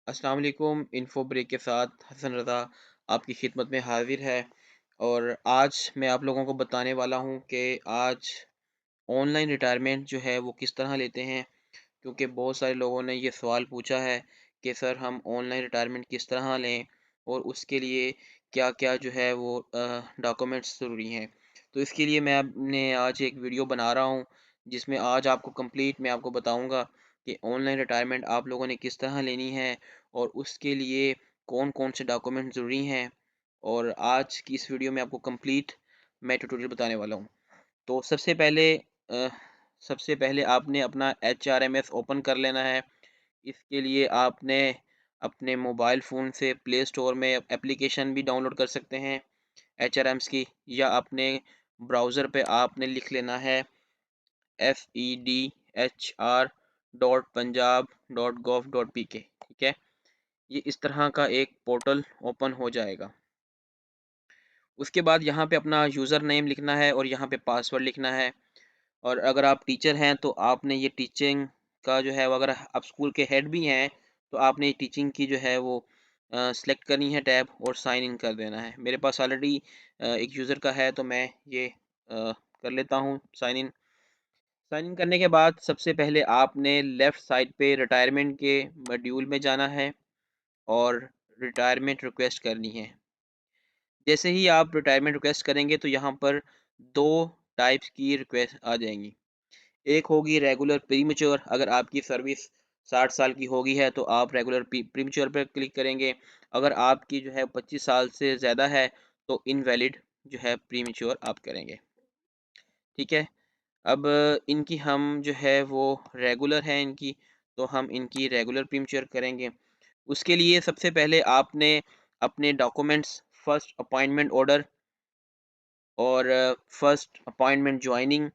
अस्सलाम वालेकुम। Info break के साथ हसन रज़ा आपकी खिदमत में हाज़िर है। और आज मैं आप लोगों को बताने वाला हूँ कि आज ऑनलाइन रिटायरमेंट जो है वो किस तरह लेते हैं। क्योंकि बहुत सारे लोगों ने ये सवाल पूछा है कि सर हम ऑनलाइन रिटायरमेंट किस तरह लें और उसके लिए क्या-क्या जो है वो डॉक्यूमेंट्स ज़रूरी हैं। तो इसके लिए मैं आज एक वीडियो बना रहा हूँ, जिसमें आज आपको कंप्लीट मैं आपको बताऊँगा कि ऑनलाइन रिटायरमेंट आप लोगों ने किस तरह लेनी है और उसके लिए कौन-कौन से डॉक्यूमेंट ज़रूरी हैं। और आज की इस वीडियो में आपको कंप्लीट मैं ट्यूटोरियल बताने वाला हूँ। तो अ, सबसे पहले आपने अपना एचआरएमएस ओपन कर लेना है। इसके लिए आपने अपने मोबाइल फ़ोन से प्ले स्टोर में एप्लीकेशन भी डाउनलोड कर सकते हैं एचआरएम्स की, या अपने ब्राउज़र पे आपने लिख लेना है fedhr.punjab.gov.pk। ठीक है? ये इस तरह का एक पोर्टल ओपन हो जाएगा। उसके बाद यहाँ पे अपना यूज़र नेम लिखना है और यहाँ पे पासवर्ड लिखना है। और अगर आप टीचर हैं तो आपने ये टीचिंग का जो है वो, अगर आप स्कूल के हेड भी हैं तो आपने टीचिंग की जो है वो सेलेक्ट करनी है टैब और साइन इन कर देना है। मेरे पास ऑलरेडी एक यूज़र का है तो मैं ये कर लेता हूँ साइन इन। साइन इन करने के बाद सबसे पहले आपने लेफ़्ट साइड पे रिटायरमेंट के मॉड्यूल में जाना है और रिटायरमेंट रिक्वेस्ट करनी है। जैसे ही आप रिटायरमेंट रिक्वेस्ट करेंगे तो यहाँ पर 2 टाइप्स की रिक्वेस्ट आ जाएँगी। एक होगी रेगुलर प्रीमैच्योर। अगर आपकी सर्विस 60 साल की होगी है तो आप रेगुलर प्रीमैच्योर पर क्लिक करेंगे। अगर आपकी जो है 25 साल से ज़्यादा है तो इनवैलिड जो है प्रीमैच्योर आप करेंगे। ठीक है? अब इनकी हम जो है वो रेगुलर है इनकी, तो हम इनकी रेगुलर प्रीमैच्योर करेंगे। उसके लिए सबसे पहले आपने अपने डॉक्यूमेंट्स, फर्स्ट अपॉइंटमेंट ऑर्डर और फर्स्ट अपॉइंटमेंट जॉइनिंग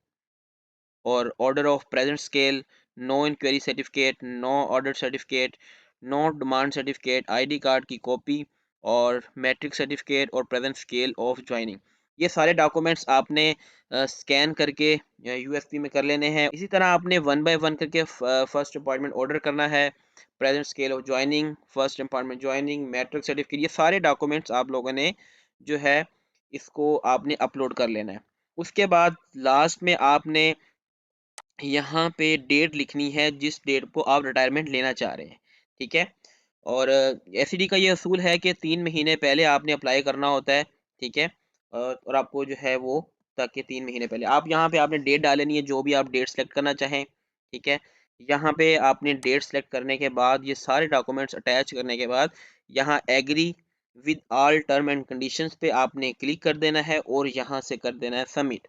और order of present scale, no inquiry certificate, no order certificate, no demand certificate, ID card की कॉपी और मैट्रिक सर्टिफिकेट और प्रेजेंट स्केल ऑफ ज्वाइनिंग। ये सारे डॉक्यूमेंट्स आपने स्कैन करके USB में कर लेने हैं। इसी तरह आपने वन बाय वन करके फर्स्ट अपॉइंटमेंट ऑर्डर करना है, present scale of joining, first appointment joining, matric certificate, ये सारे डॉक्यूमेंट्स आप लोगों ने जो है इसको आपने अपलोड कर लेना है। उसके बाद लास्ट में आपने यहाँ पे डेट लिखनी है जिस डेट को आप रिटायरमेंट लेना चाह रहे हैं, ठीक है? और एसईडी का ये असूल है कि 3 महीने पहले आपने अप्लाई करना होता है, ठीक है? और आपको जो है वो ताकि 3 महीने पहले आप यहाँ पे आपने डेट डालनी है, जो भी आप डेट सेलेक्ट करना चाहें, ठीक है? यहाँ पे आपने डेट सेलेक्ट करने के बाद ये सारे डॉक्यूमेंट्स अटैच करने के बाद यहाँ agree with all term and conditions पे आपने क्लिक कर देना है और यहाँ से कर देना है सबमिट।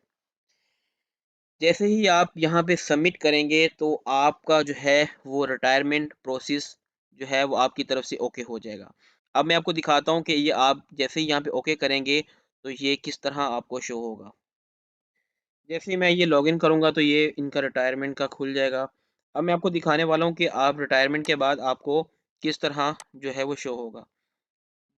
जैसे ही आप यहाँ पे सबमिट करेंगे तो आपका जो है वो रिटायरमेंट प्रोसेस जो है वो आपकी तरफ से ओके हो जाएगा। अब मैं आपको दिखाता हूँ कि ये आप जैसे ही यहाँ पे ओके करेंगे तो ये किस तरह आपको शो होगा। जैसे ही मैं ये लॉगिन करूँगा तो ये इनका रिटायरमेंट का खुल जाएगा। अब मैं आपको दिखाने वाला हूँ कि आप रिटायरमेंट के बाद आपको किस तरह जो है वो शो होगा।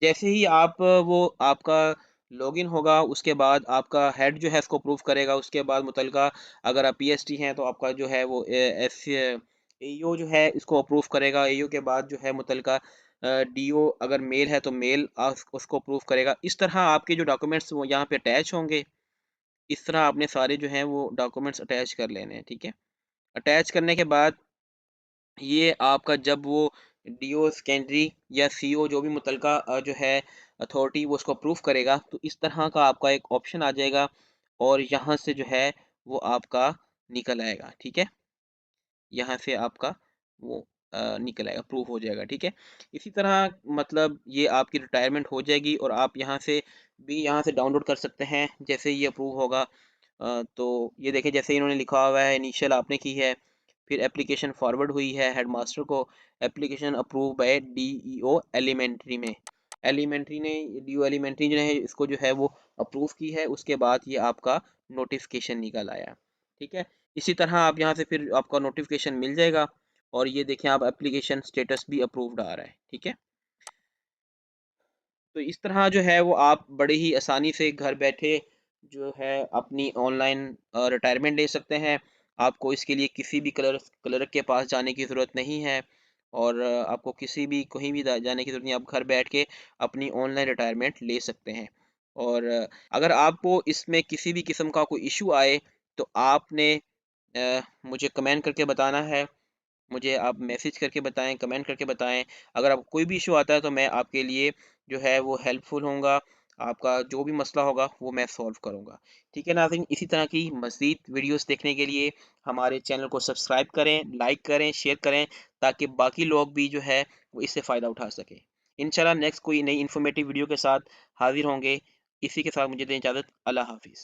जैसे ही आप वो आपका लॉगिन होगा उसके बाद आपका हेड जो है इसको अप्रूव करेगा। उसके बाद मुतलका अगर आप पीएसटी हैं तो आपका जो है वो एईओ जो है इसको अप्रूव करेगा। एईओ के बाद जो है मुतलका डीओ अगर मेल है तो मेल उसको अप्रूव करेगा। इस तरह आपके जो डॉक्यूमेंट्स वो यहाँ पे अटैच होंगे। इस तरह आपने सारे जो हैं वो डॉक्यूमेंट्स अटैच कर लेने हैं, ठीक है? अटैच करने के बाद ये आपका जब वो डीओ सेकेंडरी या सीओ जो भी मुतलका जो है अथॉरिटी वो उसको अप्रूव करेगा तो इस तरह का आपका एक ऑप्शन आ जाएगा और यहाँ से जो है वो आपका निकल आएगा, ठीक है? यहाँ से आपका वो निकल आएगा, अप्रूव हो जाएगा, ठीक है? इसी तरह मतलब ये आपकी रिटायरमेंट हो जाएगी और आप यहाँ से डाउनलोड कर सकते हैं जैसे ही ये अप्रूव होगा। तो ये देखें जैसे इन्होंने लिखा हुआ है इनिशियल आपने की है, फिर एप्लीकेशन फॉरवर्ड हुई है हेडमास्टर को, application approve by DEO elementary में। एलिमेंट्री ने डीईओ एलिमेंट्री जो है इसको जो है वो अप्रूव की है, उसके बाद ये आपका नोटिफ़िकेशन निकल आया, ठीक है? इसी तरह आप यहाँ से फिर आपका नोटिफ़िकेशन मिल जाएगा और ये देखें आप एप्लीकेशन स्टेटस भी अप्रूव्ड आ रहा है, ठीक है? तो इस तरह जो है वो आप बड़े ही आसानी से घर बैठे जो है अपनी ऑनलाइन रिटायरमेंट ले सकते हैं। आपको इसके लिए किसी भी क्लर्क के पास जाने की ज़रूरत नहीं है और आपको किसी भी कहीं भी जाने की ज़रूरत नहीं, आप घर बैठ के अपनी ऑनलाइन रिटायरमेंट ले सकते हैं। और अगर आपको इसमें किसी भी किस्म का कोई इश्यू आए, तो आपने मुझे कमेंट करके बताना है। मुझे आप मैसेज करके बताएँ, कमेंट करके बताएँ। अगर आपको कोई भी इश्यू आता है तो मैं आपके लिए जो है वो हेल्पफुल होऊँगा। आपका जो भी मसला होगा वो मैं सॉल्व करूँगा। ठीक है नाज़रीन, इसी तरह की मज़ीद वीडियोज़ देखने के लिए हमारे चैनल को सब्सक्राइब करें, लाइक करें, शेयर करें, ताकि बाकी लोग भी जो है वो इससे फ़ायदा उठा सकें। इंशाल्लाह नेक्स्ट कोई नई इन्फॉर्मेटिव वीडियो के साथ हाज़िर होंगे। इसी के साथ मुझे दें इजाज़त। अल्लाह हाफ़िज़।